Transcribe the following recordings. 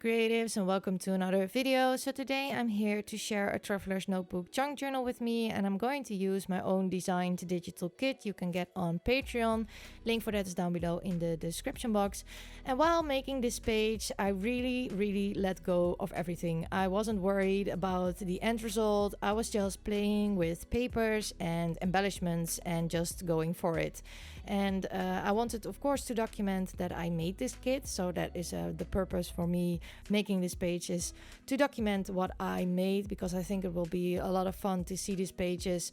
creatives, and welcome to another video. So today I'm here to share a traveler's notebook junk journal with me, and I'm going to use my own designed digital kit you can get on Patreon. Link for that is down below in the description box. And while making this page, I really let go of everything. I wasn't worried about the end result. I was just playing with papers and embellishments and just going for it. And I wanted, of course, to document that I made this kit. So that is the purpose for me making this page, is to document what I made, because I think it will be a lot of fun to see these pages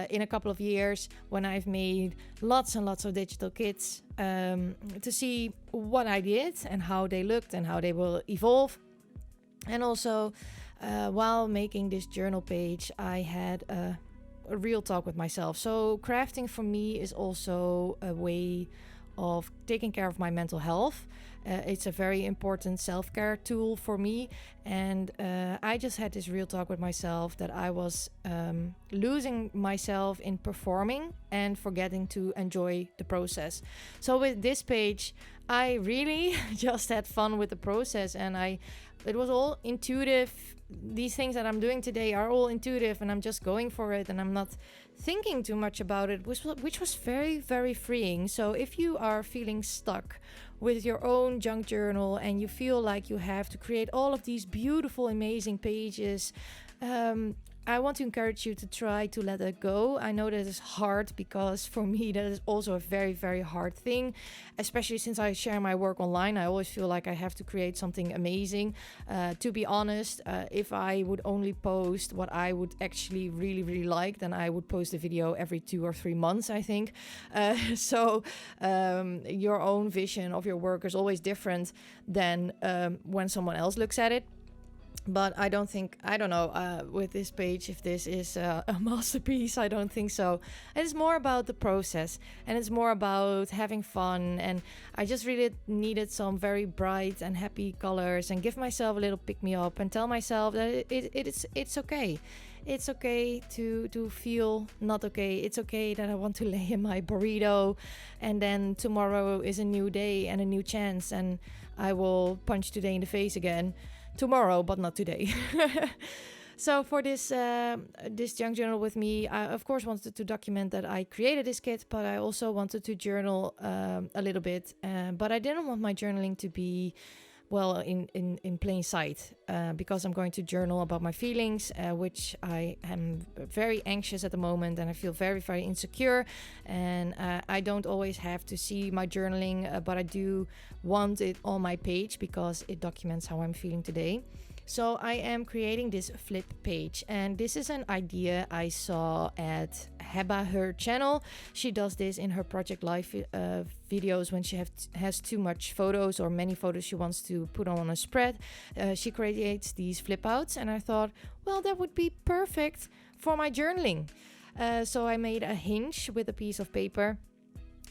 in a couple of years when I've made lots and lots of digital kits, to see what I did and how they looked and how they will evolve. And also, while making this journal page, I had a real talk with myself. So crafting for me is also a way of taking care of my mental health. It's a very important self-care tool for me, and I just had this real talk with myself that I was losing myself in performing and forgetting to enjoy the process. So with this page, I really just had fun with the process, and it was all intuitive. These things that I'm doing today are all intuitive, and I'm just going for it, and I'm not thinking too much about it, which was very freeing. So if you are feeling stuck with your own junk journal and you feel like you have to create all of these beautiful, amazing pages, I want to encourage you to try to let it go. I know that is hard, because for me that is also a very hard thing, especially since I share my work online. I always feel like I have to create something amazing. To be honest, if I would only post what I would actually really like, then I would post a video every 2 or 3 months, I think. So your own vision of your work is always different than when someone else looks at it. But I don't know with this page if this is a masterpiece. I don't think so. It's more about the process, and it's more about having fun. And I just really needed some very bright and happy colors, and give myself a little pick-me-up, and tell myself that it's okay. It's okay to feel not okay. It's okay that I want to lay in my burrito, and then tomorrow is a new day and a new chance, and I will punch today in the face again. Tomorrow, but not today. So for this junk journal with me, I of course wanted to document that I created this kit, but I also wanted to journal a little bit. But I didn't want my journaling to be, well, in plain sight, because I'm going to journal about my feelings, which I am very anxious at the moment, and I feel very insecure, and I don't always have to see my journaling, but I do want it on my page because it documents how I'm feeling today. So I am creating this flip page, and this is an idea I saw at Heba, her channel. She does this in her Project Life videos when she has too much photos or many photos she wants to put on a spread. She creates these flip outs, and I thought, well, that would be perfect for my journaling. So I made a hinge with a piece of paper.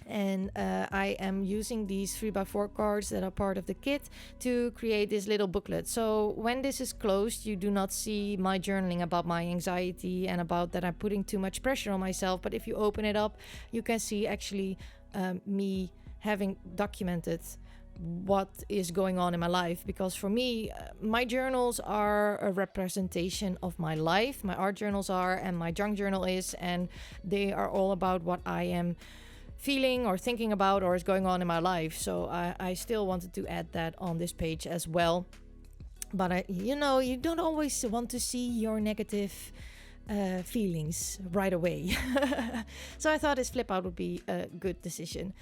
And I am using these 3x4 cards that are part of the kit to create this little booklet. So when this is closed, you do not see my journaling about my anxiety and about that I'm putting too much pressure on myself. But if you open it up, you can see actually me having documented what is going on in my life. Because for me, my journals are a representation of my life. My art journals are, and my junk journal is, and they are all about what I am feeling or thinking about or is going on in my life. So I still wanted to add that on this page as well. But you don't always want to see your negative feelings right away. So I thought this flip out would be a good decision.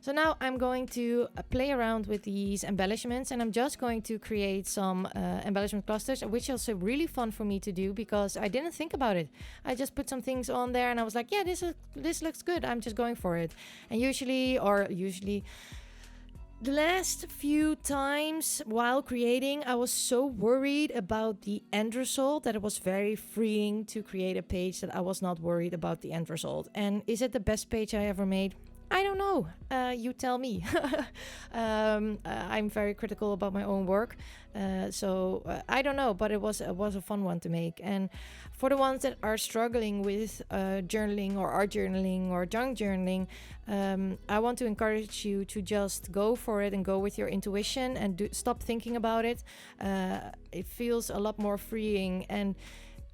So now I'm going to play around with these embellishments, and I'm just going to create some embellishment clusters, which is also really fun for me to do because I didn't think about it. I just put some things on there and I was like, yeah, this looks good. I'm just going for it. And usually the last few times while creating, I was so worried about the end result that it was very freeing to create a page that I was not worried about the end result. And is it the best page I ever made? I don't know. You tell me. I'm very critical about my own work, so I don't know. But it was a fun one to make. And for the ones that are struggling with journaling or art journaling or junk journaling, I want to encourage you to just go for it and go with your intuition and stop thinking about it. It feels a lot more freeing. And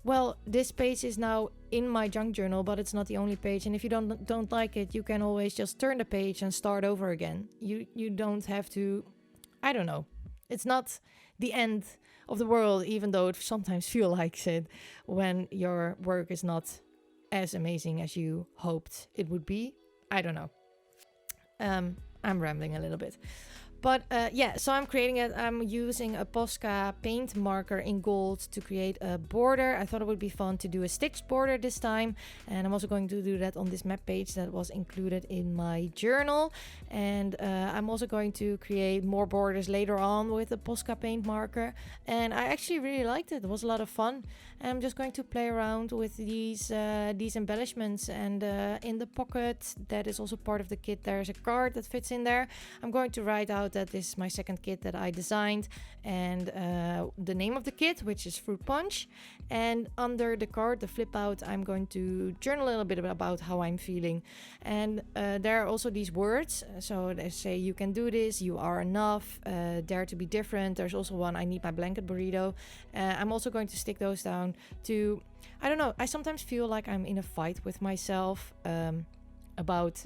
well, this page is now in my junk journal, but it's not the only page. And if you don't like it, you can always just turn the page and start over again. You don't have to, I don't know. It's not the end of the world, even though it sometimes feels like it when your work is not as amazing as you hoped it would be. I don't know. I'm rambling a little bit. But yeah, so I'm creating it. I'm using a Posca paint marker in gold to create a border. I thought it would be fun to do a stitched border this time. And I'm also going to do that on this map page that was included in my journal. And I'm also going to create more borders later on with the Posca paint marker. And I actually really liked it. It was a lot of fun. And I'm just going to play around with these embellishments. And in the pocket that is also part of the kit, there's a card that fits in there. I'm going to write out that this is my second kit that I designed, and the name of the kit, which is Fruit Punch. And under the card, the flip out, I'm going to journal a little bit about how I'm feeling. And there are also these words. So they say, you can do this, you are enough, dare to be different. There's also one, I need my blanket burrito. I'm also going to stick those down to, I don't know, I sometimes feel like I'm in a fight with myself about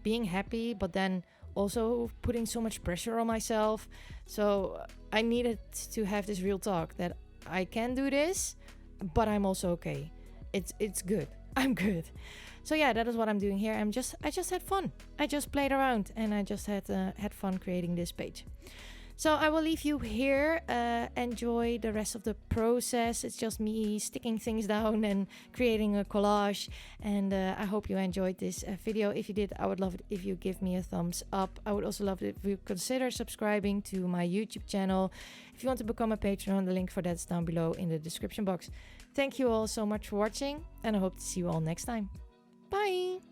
being happy, but then also putting so much pressure on myself. So I needed to have this real talk that I can do this, but I'm also okay. It's good. I'm good. So yeah, that is what I'm doing here. I just had fun. I just played around and I just had fun creating this page. So I will leave you here. Enjoy the rest of the process. It's just me sticking things down and creating a collage. And I hope you enjoyed this video. If you did, I would love it if you give me a thumbs up. I would also love it if you consider subscribing to my YouTube channel. If you want to become a patron, the link for that is down below in the description box. Thank you all so much for watching, and I hope to see you all next time. Bye!